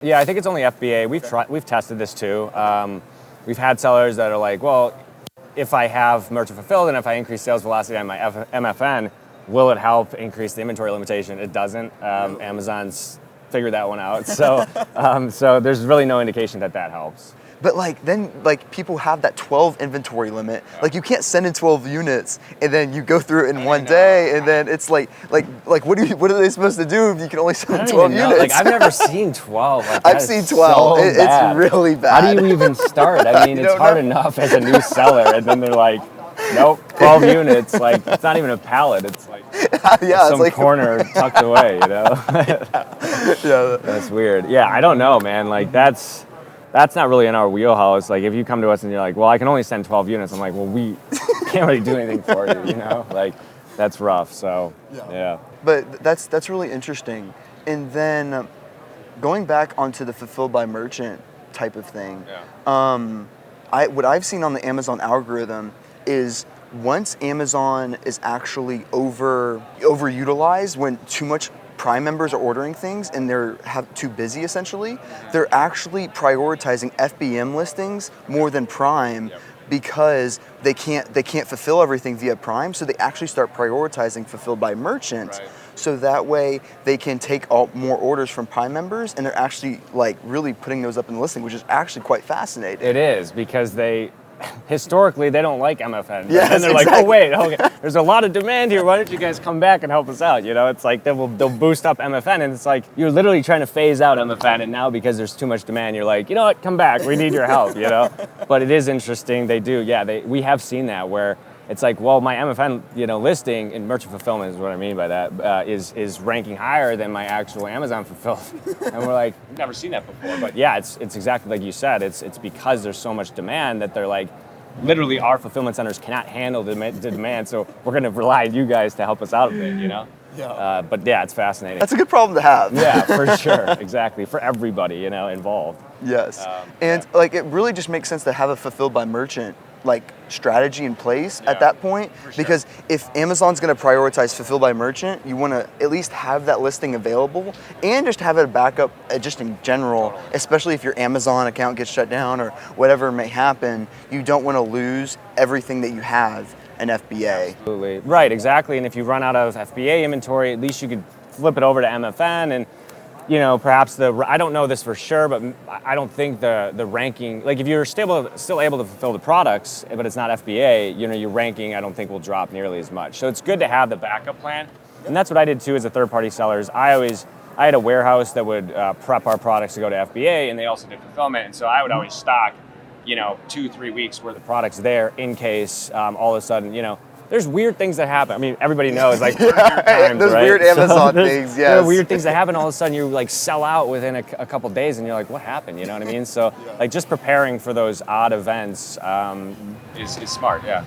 Yeah, I think it's only FBA. We've tested this too. We've had sellers that are like, well, if I have merchant fulfilled and if I increase sales velocity on my MFN, will it help increase the inventory limitation? It doesn't. Amazon's figured that one out. So, so there's really no indication that that helps. But then people have that 12 inventory limit. Like you can't send in 12 units and then you go through it in one day and then it's like what are they supposed to do if you can only send 12 units? Like I've never seen 12. Like, I've seen 12. So it's really bad. How do you even start? I mean, it's hard enough as a new seller, and then they're like, nope, 12 units. Like it's not even a pallet. It's like some it's corner tucked away. Yeah. That's weird. Yeah, I don't know, man. Like that's not really in our wheelhouse. Like if you come to us and you're like, well, I can only send 12 units. I'm like, well, we can't really do anything for you, Like that's rough. So yeah. But that's really interesting. And then going back onto the fulfilled by merchant type of thing, what I've seen on the Amazon algorithm is once Amazon is actually overutilized, when too much Prime members are ordering things and they're too busy essentially, they're actually prioritizing FBM listings more than Prime because they can't fulfill everything via Prime, so they actually start prioritizing fulfilled by merchant. Right. So that way they can take more orders from Prime members, and they're actually really putting those up in the listing, which is actually quite fascinating. It is, because historically, they don't like MFN. Yes, and they're like, oh, wait, okay, there's a lot of demand here. Why don't you guys come back and help us out? It's like they'll boost up MFN, and it's like you're literally trying to phase out MFN, and now because there's too much demand, you're like, you know what, come back. We need your help, But it is interesting. They do, we have seen that where it's like, well, my MFN, listing in merchant fulfillment is what I mean by that, is ranking higher than my actual Amazon fulfilled. And we're like, we've never seen that before. But yeah, it's exactly like you said. It's because there's so much demand that they're like, literally our fulfillment centers cannot handle the demand, so we're going to rely on you guys to help us out a bit, Yeah. But yeah, it's fascinating. That's a good problem to have. Yeah, for sure. Exactly. For everybody, involved. Yes. And it really just makes sense to have a fulfilled by merchant strategy in place at that point, because if Amazon's going to prioritize fulfilled by merchant, you want to at least have that listing available and just have it a backup just in general, especially if your Amazon account gets shut down or whatever may happen. You don't want to lose everything that you have in FBA. Absolutely. Right, exactly. And if you run out of FBA inventory, at least you could flip it over to MFN, and perhaps I don't know this for sure, but I don't think the ranking, if you're still able to fulfill the products, but it's not FBA, your ranking I don't think will drop nearly as much. So it's good to have the backup plan. And that's what I did too as a third-party seller. I had a warehouse that would prep our products to go to FBA, and they also did fulfillment. And so I would always stock, 2-3 weeks worth of products there in case all of a sudden, there's weird things that happen. I mean, everybody knows, times, there's right? weird Amazon things, yes. There are weird things that happen. All of a sudden, you sell out within a couple days, and you're like, what happened? You know what I mean? So, just preparing for those odd events is smart. Yeah.